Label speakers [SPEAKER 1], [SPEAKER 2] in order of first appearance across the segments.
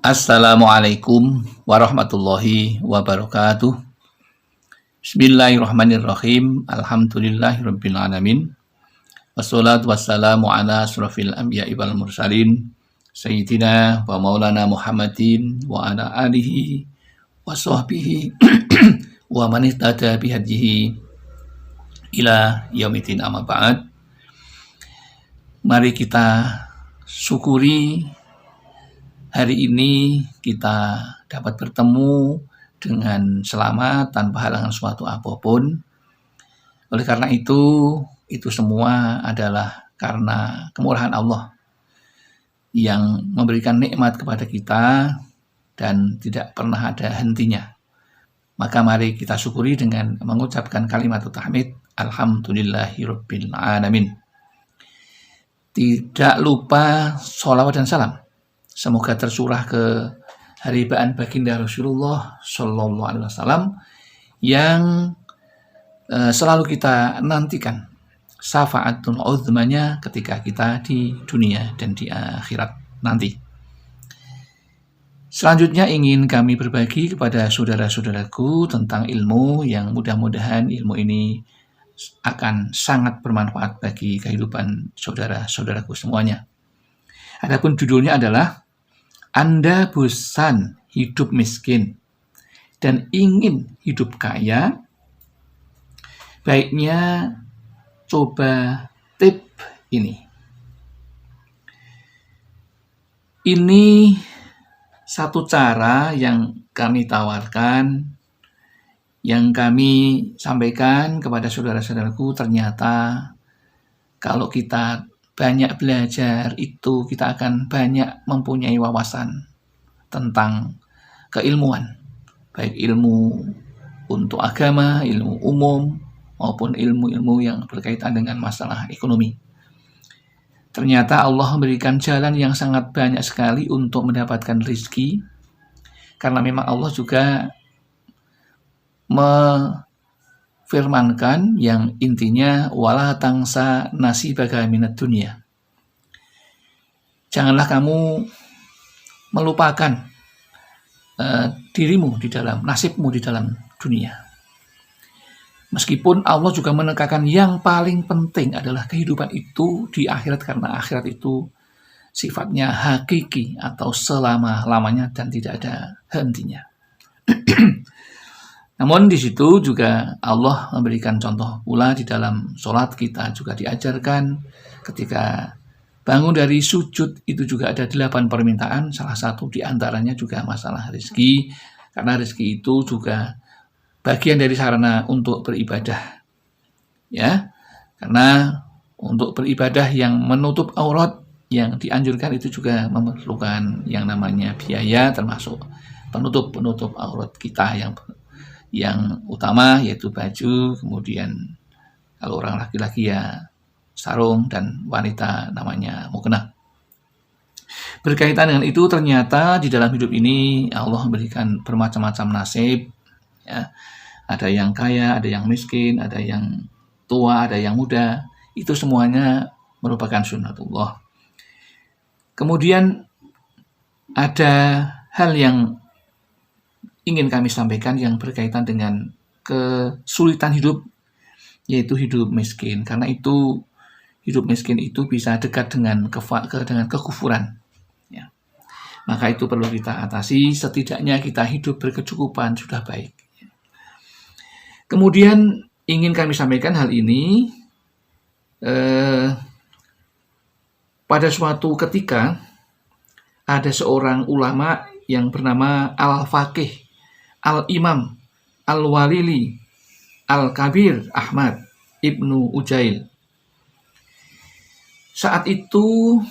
[SPEAKER 1] Assalamualaikum warahmatullahi wabarakatuh. Bismillahirrahmanirrahim. Alhamdulillahirabbil alamin. Wassalatu wassalamu ala asrofil anbiya'i wal mursalin sayyidina wa maulana Muhammadin wa ala alihi wa sahbihi wa man ihtada bihadihi ila yaumil amma ba'd. Mari kita syukuri hari ini kita dapat bertemu dengan selamat tanpa halangan suatu apapun. Oleh karena itu semua adalah karena kemurahan Allah yang memberikan nikmat kepada kita dan tidak pernah ada hentinya. Maka mari kita syukuri dengan mengucapkan kalimat tahmid, alhamdulillahirabbil alamin. Tidak lupa sholawat dan salam semoga tercurah ke haribaan baginda Rasulullah Shallallahu Alaihi Wasallam yang selalu kita nantikan syafaatul uzmanya ketika kita di dunia dan di akhirat nanti. Selanjutnya ingin kami berbagi kepada saudara-saudaraku tentang ilmu yang mudah-mudahan ilmu ini akan sangat bermanfaat bagi kehidupan saudara-saudaraku semuanya. Adapun judulnya adalah Anda bosan hidup miskin dan ingin hidup kaya, baiknya coba tip ini. Ini satu cara yang kami tawarkan, yang kami sampaikan kepada saudara-saudaraku. Ternyata kalau kita banyak belajar itu kita akan banyak mempunyai wawasan tentang keilmuan, baik ilmu untuk agama, ilmu umum, maupun ilmu-ilmu yang berkaitan dengan masalah ekonomi. Ternyata Allah memberikan jalan yang sangat banyak sekali untuk mendapatkan rezeki, karena memang Allah juga firmankan yang intinya wala tangsa nasibaka minad dunya. Janganlah kamu melupakan dirimu di dalam nasibmu di dalam dunia. Meskipun Allah juga menekankan yang paling penting adalah kehidupan itu di akhirat, karena akhirat itu sifatnya hakiki atau selama-lamanya dan tidak ada hentinya. Namun di situ juga Allah memberikan contoh pula di dalam sholat kita juga diajarkan ketika bangun dari sujud itu juga ada 8 permintaan, salah satu di antaranya juga masalah rezeki, karena rezeki itu juga bagian dari sarana untuk beribadah. Ya, karena untuk beribadah yang menutup aurat yang dianjurkan itu juga memerlukan yang namanya biaya, termasuk penutup aurat kita yang utama yaitu baju, kemudian kalau orang laki-laki ya sarung, dan wanita namanya mukena. Berkaitan dengan itu ternyata di dalam hidup ini Allah memberikan bermacam-macam nasib, ya. Ada yang kaya, ada yang miskin, ada yang tua, ada yang muda. Itu semuanya merupakan sunnatullah. Kemudian ada hal yang ingin kami sampaikan yang berkaitan dengan kesulitan hidup, yaitu hidup miskin. Karena itu hidup miskin itu bisa dekat dengan kekufuran. Ya. Maka itu perlu kita atasi, setidaknya kita hidup berkecukupan sudah baik. Kemudian ingin kami sampaikan hal ini pada suatu ketika ada seorang ulama yang bernama Al-Faqih Al-Imam Al-Walili Al-Kabir Ahmad Ibnu Ujail. Saat itu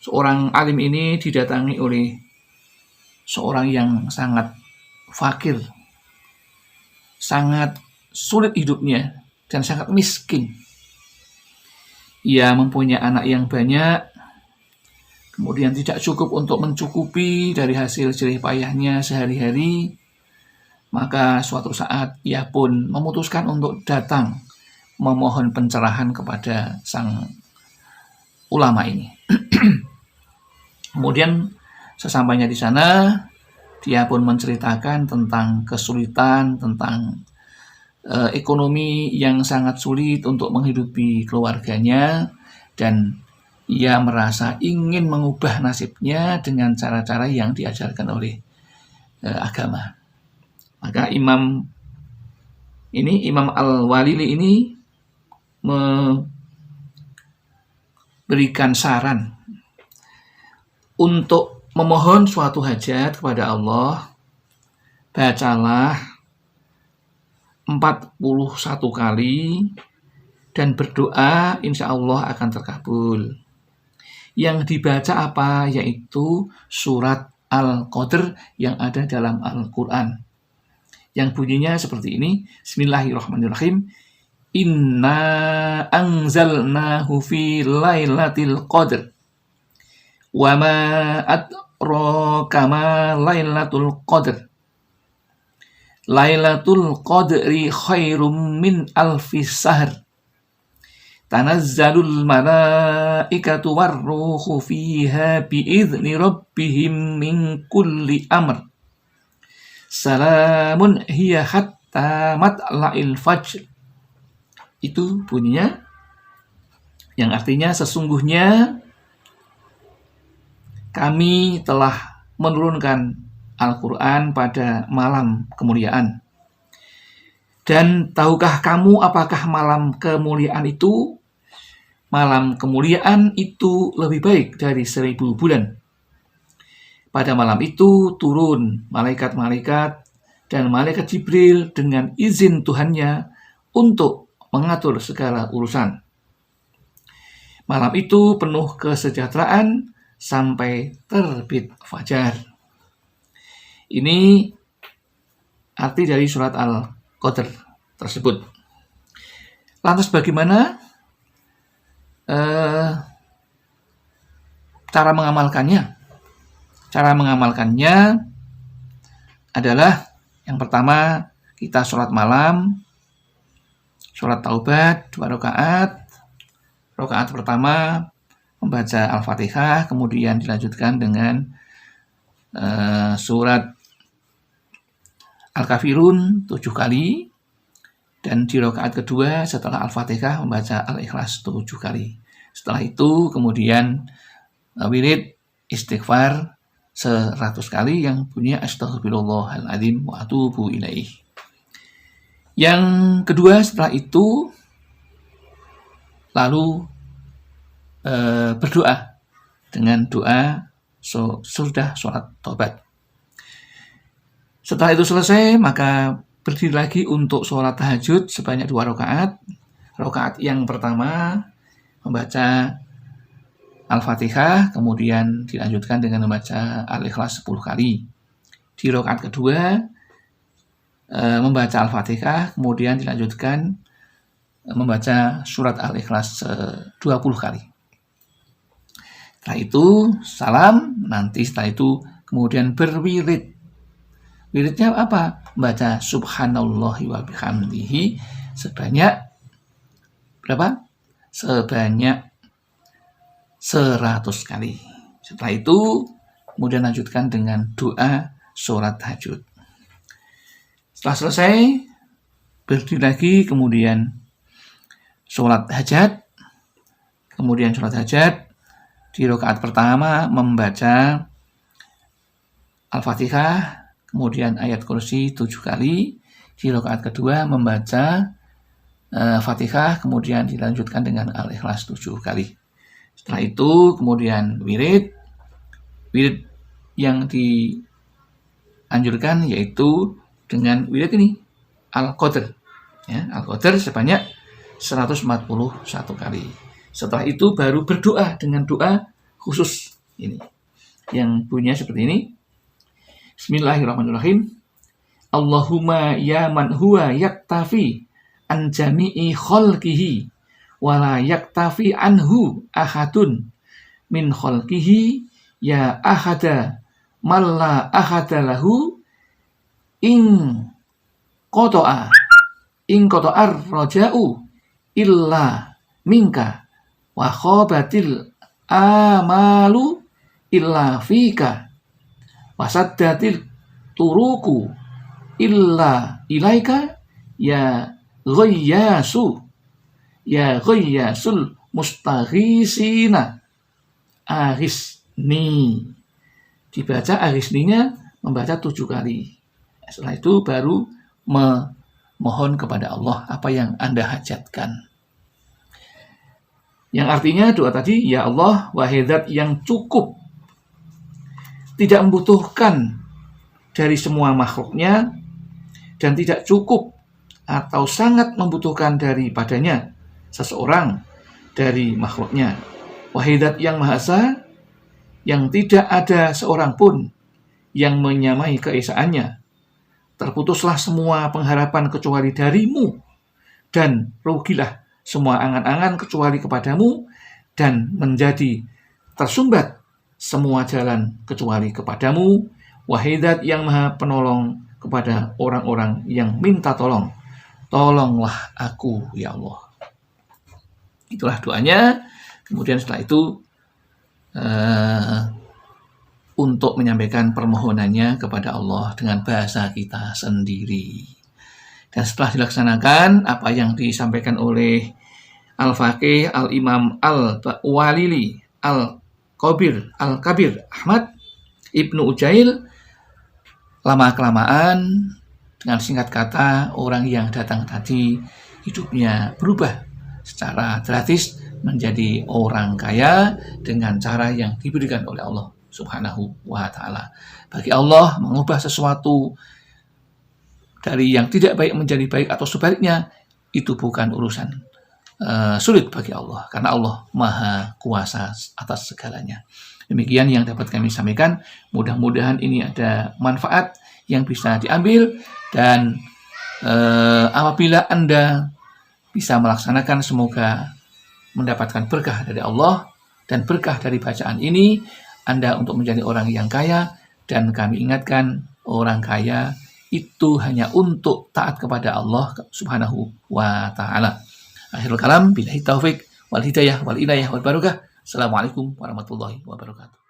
[SPEAKER 1] seorang alim ini didatangi oleh seorang yang sangat fakir, sangat sulit hidupnya, dan sangat miskin. Ia mempunyai anak yang banyak, kemudian tidak cukup untuk mencukupi dari hasil jerih payahnya sehari-hari. Maka suatu saat ia pun memutuskan untuk datang memohon pencerahan kepada sang ulama ini. Kemudian Sesampainya di sana, dia pun menceritakan tentang kesulitan, tentang ekonomi yang sangat sulit untuk menghidupi keluarganya, dan ia merasa ingin mengubah nasibnya dengan cara-cara yang diajarkan oleh agama. Maka Imam Al-Walili ini memberikan saran untuk memohon suatu hajat kepada Allah. Bacalah 41 kali dan berdoa, insya Allah akan terkabul. Yang dibaca apa? Yaitu surat Al-Qadr yang ada dalam Al-Quran, yang bunyinya seperti ini. Bismillahirrahmanirrahim. Inna anzalnahu fi lailatul qadr wa ma adraka ma lailatul qadr. Lailatul qadri khairum min alfi sahr. Tanazzalul malaikatu warruhu fiha biizni rabbihim min kulli amr. Salamun hiya hatta matla'il fajr. Itu bunyinya, yang artinya sesungguhnya kami telah menurunkan Al-Quran pada malam kemuliaan. Dan tahukah kamu apakah malam kemuliaan itu? Malam kemuliaan itu lebih baik dari 1000 bulan. Pada malam itu turun malaikat-malaikat dan malaikat Jibril dengan izin Tuhannya untuk mengatur segala urusan. Malam itu penuh kesejahteraan sampai terbit fajar. Ini arti dari surat Al-Qadr tersebut. Lantas bagaimana cara mengamalkannya? Cara mengamalkannya adalah yang pertama, kita sholat malam, sholat taubat 2 rakaat. Rakaat pertama membaca Al-Fatihah, kemudian dilanjutkan dengan surat Al-Kafirun 7 kali, dan di rakaat kedua setelah Al-Fatihah membaca Al-Ikhlas 7 kali. Setelah itu kemudian wirid istighfar 100 kali yang bunyinya astaghfirullahaladzim wa atubu ilaih. Yang kedua setelah itu lalu berdoa dengan doa sudah sholat taubat. Setelah itu selesai, maka berdiri lagi untuk sholat tahajud sebanyak 2 rakaat. Rakaat yang pertama membaca Al-Fatihah, kemudian dilanjutkan dengan membaca Al-Ikhlas 10 kali. Di rakaat kedua membaca Al-Fatihah, kemudian dilanjutkan membaca surat Al-Ikhlas 20 kali. Setelah itu salam, nanti setelah itu kemudian berwirid. Wiridnya apa? Membaca subhanallahi wa bihamdihi sebanyak berapa? Sebanyak 100 kali. Setelah itu kemudian lanjutkan dengan doa sholat tahajud. Setelah selesai berdiri lagi, kemudian sholat hajat. Kemudian sholat hajat di rakaat pertama membaca Al-Fatihah, kemudian ayat kursi 7 kali. Di rakaat kedua membaca Fatihah, kemudian dilanjutkan dengan Al-Ikhlas 7 kali. Setelah itu kemudian wirid yang dianjurkan yaitu dengan wirid ini Al-Qadr, ya, Al-Qadr sebanyak 141 kali. Setelah itu baru berdoa dengan doa khusus ini, yang bunyinya seperti ini. Bismillahirrahmanirrahim. Allahumma ya man huwa yaktafi an jami'i khalqihi wa la yaktafi anhu ahadun min khalqihi ya ahada man la ahada lahu in qata'a raja'u illa minka wa khabatil amalu illa fika Wasaddatil turuku illa ilaika ya ghayyasul mustaghisina aghithni. Dibaca aghithninya membaca 7 kali. Setelah itu baru memohon kepada Allah apa yang Anda hajatkan. Yang artinya doa tadi, ya Allah, wahai Zat yang cukup, tidak membutuhkan dari semua makhluknya, dan tidak cukup atau sangat membutuhkan daripadanya seseorang dari makhluknya. Wahai Zat yang Maha Esa, yang tidak ada seorang pun yang menyamai keesaannya. Terputuslah semua pengharapan kecuali darimu, dan rugilah semua angan-angan kecuali kepadamu, dan menjadi tersumbat semua jalan kecuali kepadamu. Wahai Zat yang Maha Penolong kepada orang-orang yang minta tolong, tolonglah aku ya Allah. Itulah doanya. Kemudian setelah itu untuk menyampaikan permohonannya kepada Allah dengan bahasa kita sendiri. Dan setelah dilaksanakan apa yang disampaikan oleh Al-Faqih Al-Imam Al-Walili Al-Kabir Ahmad Ibnu Ujail, lama-kelamaan dengan singkat kata orang yang datang tadi hidupnya berubah secara drastis menjadi orang kaya dengan cara yang diberikan oleh Allah Subhanahu wa ta'ala. Bagi Allah mengubah sesuatu dari yang tidak baik menjadi baik atau sebaliknya, itu bukan urusan sulit bagi Allah, karena Allah Maha Kuasa atas segalanya. Demikian yang dapat kami sampaikan. Mudah-mudahan ini ada manfaat yang bisa diambil, dan apabila Anda bisa melaksanakan, semoga mendapatkan berkah dari Allah dan berkah dari bacaan ini, Anda untuk menjadi orang yang kaya. Dan kami ingatkan, orang kaya itu hanya untuk taat kepada Allah Subhanahu wa ta'ala. Akhirul kalam, billahi taufik wal hidayah wal inayah wal barakah. Assalamualaikum warahmatullahi wabarakatuh.